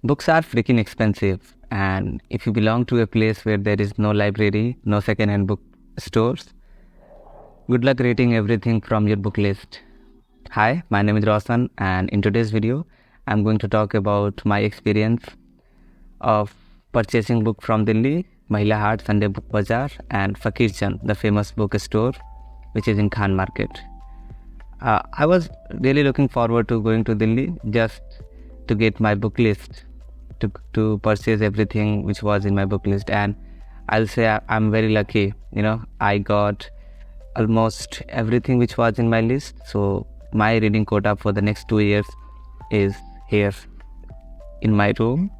Books are freaking expensive, and if you belong to a place where there is no library, no second-hand book stores, good luck rating everything from your book list. Hi, my name is Roshan, and in today's video, I'm going to talk about my experience of purchasing book from Delhi, Mahila Haat Sunday Book Bazaar, and Fakir Chand, the famous bookstore, which is in Khan Market. I was really looking forward to going to Delhi just to get my book list, to purchase everything which was in my book list, and I'll say I'm very lucky. I got almost everything which was in my list. So my reading quota for the next 2 years is here in my room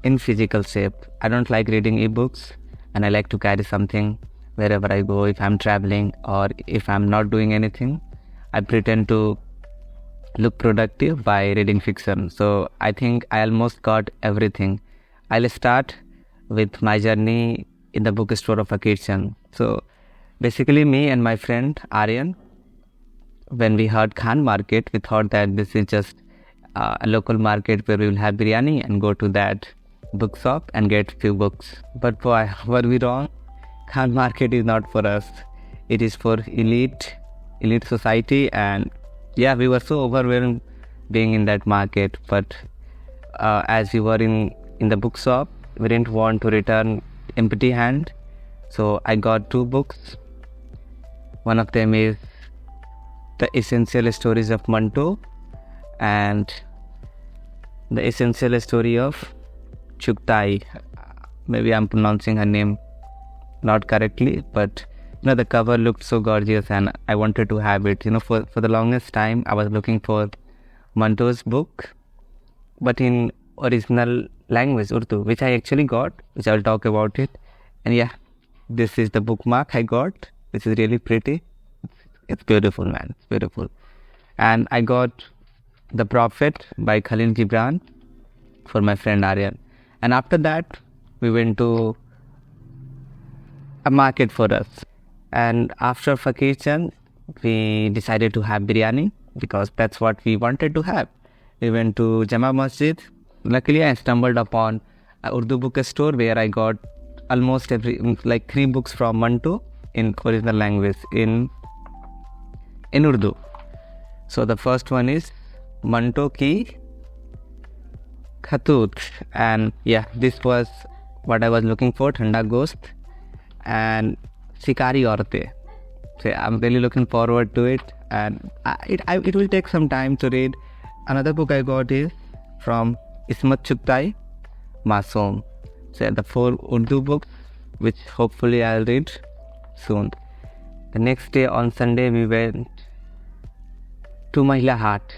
in physical shape. I don't like reading ebooks, and I like to carry something wherever I go. If I'm traveling or if I'm not doing anything, I pretend to look productive by reading fiction. So I think I almost got everything. I'll start with my journey in the bookstore of Fakir Chand. So basically, me and my friend Aryan, when we heard Khan Market, we thought that this is just a local market where we will have biryani and go to that book shop and get few books. But boy, were we wrong. Khan Market is not for us. It is for elite society, and yeah, we were so overwhelmed being in that market. But as we were in the book shop, we didn't want to return empty hand. So I got 2 books. One of them is The Essential Stories of Manto and The Essential Story of Chuktai. Maybe I'm pronouncing her name not correctly, but the cover looked so gorgeous and I wanted to have it. For the longest time I was looking for Manto's book, but in original language, Urdu, which I actually got, which I'll talk about it. And yeah, this is the bookmark I got, which is really pretty. It's beautiful, man. It's beautiful. And I got The Prophet by Khalil Gibran for my friend Aryan. And after that, we went to a market for us. And after Fakir Chand, we decided to have biryani because that's what we wanted to have. We went to Jama Maszid. Luckily, I stumbled upon an Urdu bookstore where I got almost 3 books from Manto in original language in Urdu. So the first one is Manto Ki Khatut, and yeah, this was what I was looking for, Thanda Ghost and Shikari Aurate. So I'm really looking forward to it, and it will take some time to read. Another book I got is from Ismat Chugtai, Masoom. So the 4 Urdu books, which hopefully I'll read soon. The next day on Sunday, we went to Mahila Haat,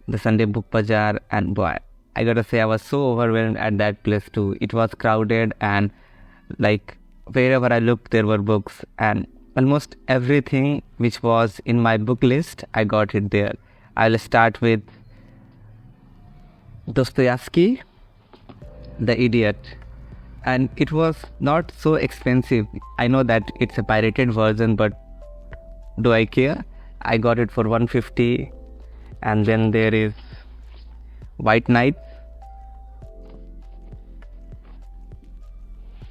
the Sunday Book Bazaar, and boy, I gotta say I was so overwhelmed at that place too. It was crowded, and wherever I looked there were books, and almost everything which was in my book list, I got it there. I'll start with Dostoevsky, The Idiot, and it was not so expensive. I know that it's a pirated version, but do I care? I got it for 150. And then there is White Knight,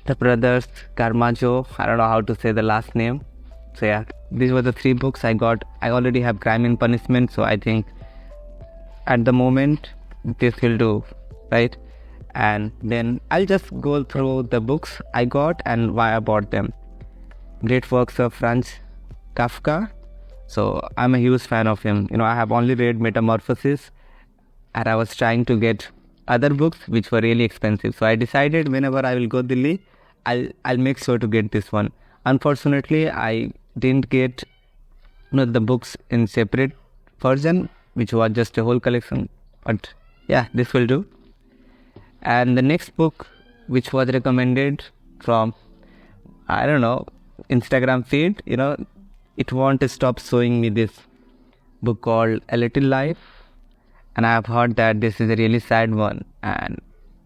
the brothers Karamazov. I don't know how to say the last name. So yeah, these were the 3 books I got. I already have Crime and Punishment, so I think at the moment this will do, right? And then I'll just go through the books I got and why I bought them. Great works of Franz Kafka. So I'm a huge fan of him. I have only read Metamorphosis, and I was trying to get other books which were really expensive. So I decided whenever I will go Delhi, I'll make sure to get this one. Unfortunately, I didn't get the books in separate version, which was just a whole collection. But yeah, this will do. And the next book, which was recommended from, I don't know, Instagram feed, it won't stop showing me this book called A Little Life. And I have heard that this is a really sad one, and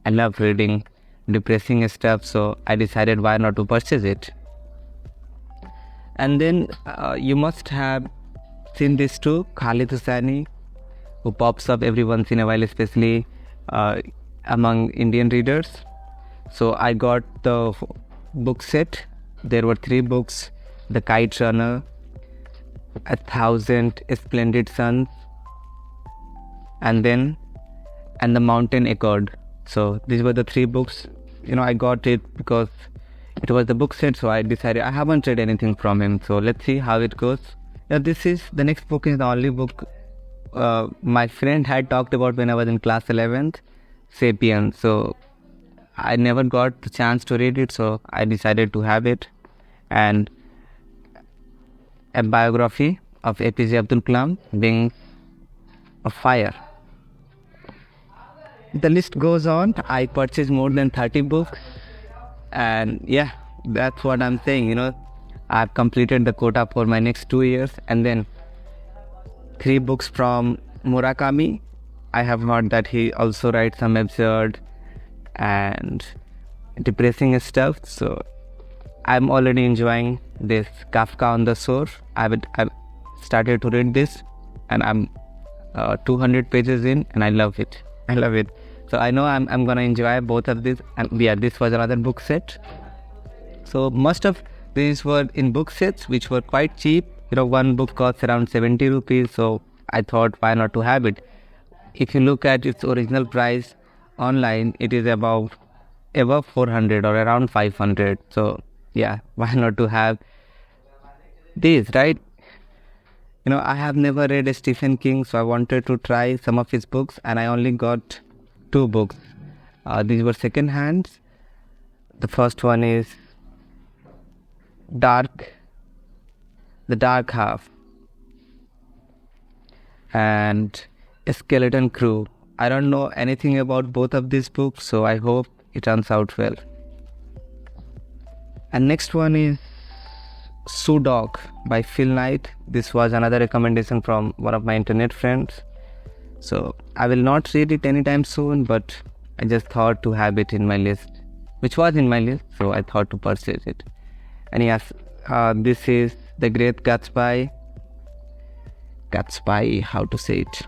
I love reading depressing stuff, so I decided why not to purchase it. And then you must have seen this too, Khalid Hosseini, who pops up every once in a while, especially among Indian readers. So I got the book set. There were 3 books: The Kite Runner, 1,000 Splendid Suns, and The Mountain Accord. So these were the 3 books. I got it because it was the book set, so I decided I haven't read anything from him, so let's see how it goes. The next book is the only book my friend had talked about when I was in class 11th, Sapiens. So I never got the chance to read it, so I decided to have it. And a biography of APJ Abdul Kalam, Wings of Fire. The list goes on. I purchased more than 30 books, and yeah, that's what I'm saying. I've completed the quota for my next 2 years, and then 3 books from Murakami. I have heard that he also writes some absurd and depressing stuff, so I'm already enjoying this Kafka on the Shore. I've started to read this, and I'm 200 pages in, and I love it. So I know I'm gonna enjoy both of these. And yeah, this was another book set. So most of these were in book sets, which were quite cheap. One book costs around 70 rupees. So I thought, why not to have it? If you look at its original price online, it is above 400 or around 500. So yeah, why not to have these, right? I have never read Stephen King, so I wanted to try some of his books, and I only got 2 books. These were second hands. The first one is The Dark Half, and A Skeleton Crew. I don't know anything about both of these books, so I hope it turns out well. And next one is Shoe Dog by Phil Knight. This was another recommendation from one of my internet friends. So I will not read it anytime soon, but I just thought to have it in my list, which was in my list, so I thought to purchase it. And yes, this is The Great Gatsby. How to say it?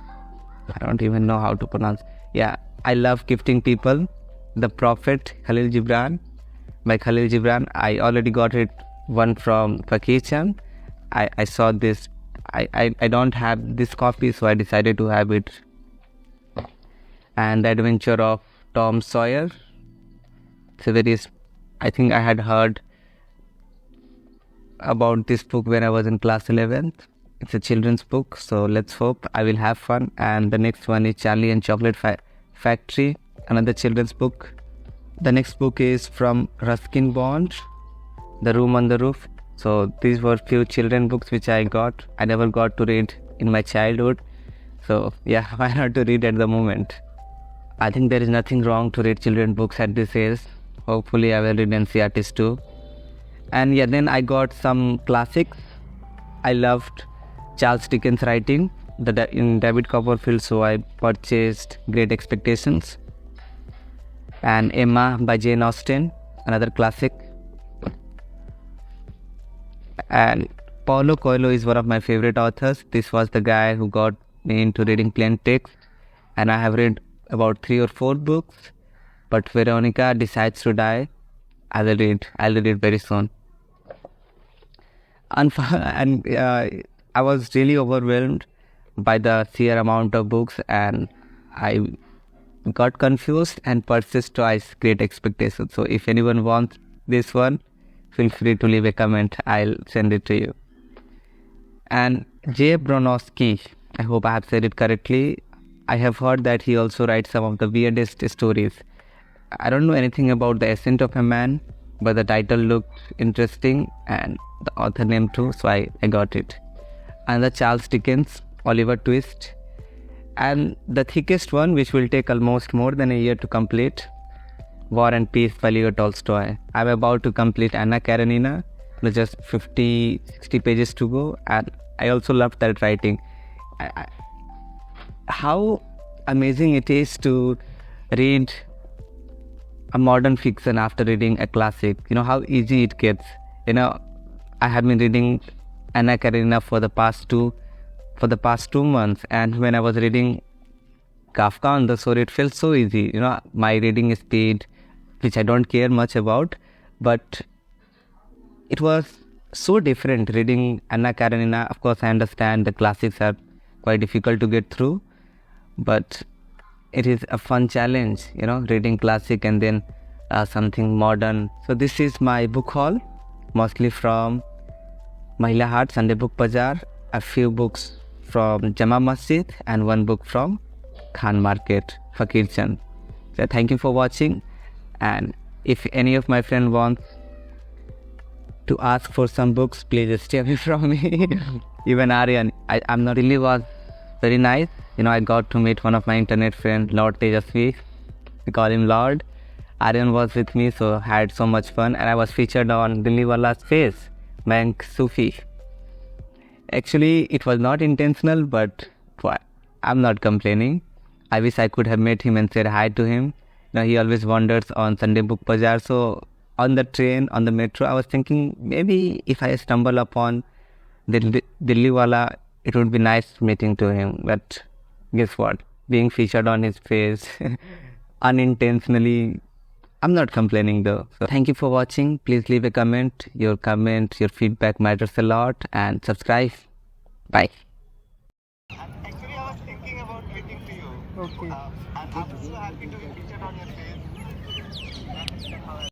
I don't even know how to pronounce. Yeah, I love gifting people. The Prophet, Khalil Gibran, by Khalil Gibran. I already got it, one from Fakir Chan. I saw this. I don't have this copy, so I decided to have it. And The Adventure of Tom Sawyer. I think I had heard about this book when I was in class 11th. It's a children's book, so let's hope I will have fun. And the next one is Charlie and Chocolate Factory, another children's book. The next book is from Ruskin Bond, The Room on the Roof. So these were few children books which I got. I never got to read in my childhood. So yeah, why not to read at the moment? I think there is nothing wrong to read children books at this age. Hopefully I will read NCERTs too. And yeah, then I got some classics. I loved Charles Dickens' writing in David Copperfield, so I purchased Great Expectations. And Emma by Jane Austen, another classic. And Paulo Coelho is one of my favorite authors. This was the guy who got me into reading plain text, and I have read about 3 or 4 books. But Veronica Decides to Die, I'll read it very soon. And I was really overwhelmed by the sheer amount of books, and I got confused and purchased twice Great Expectations. So if anyone wants this one, feel free to leave a comment. I'll send it to you. And J. Bronowski, I hope I have said it correctly. I have heard that he also writes some of the weirdest stories. I don't know anything about The Ascent of a Man, but the title looked interesting and the author name too, so I got it. And the Charles Dickens, Oliver Twist. And the thickest one, which will take almost more than a year to complete, War and Peace by Leo Tolstoy. I'm about to complete Anna Karenina. There's just 60 pages to go, and I also loved that writing. How amazing it is to read a modern fiction after reading a classic. How easy it gets. I have been reading Anna Karenina for the past 2 months, and when I was reading Kafka on the Shore, it felt so easy. My reading speed, which I don't care much about, but it was so different reading Anna Karenina. Of course, I understand the classics are quite difficult to get through, but it is a fun challenge, reading classic and then something modern. So this is my book haul, mostly from Mahila Haat, Sunday Book Bazaar, a few books from Jama Maszid and one book from Khan Market, Fakir Chand. So thank you for watching, and if any of my friends wants to ask for some books, please stay away from me. Even Aryan, I'm not really was very nice. I got to meet one of my internet friends, Lord Tejasvi. We call him Lord. Aryan was with me, so had so much fun, and I was featured on Dilli Wala's face, Mank Sufi. Actually, it was not intentional, but I'm not complaining. I wish I could have met him and said hi to him. He always wanders on Sunday Book Bazaar, so on the train, on the metro, I was thinking maybe if I stumble upon Dilli Wala, it would be nice meeting to him. But guess what? Being featured on his face unintentionally, I'm not complaining though. So thank you for watching. Please leave a comment. Your feedback matters a lot, and subscribe. Bye. Actually, I was thinking about meeting to you. Okay. I'm so happy to be featured on your face.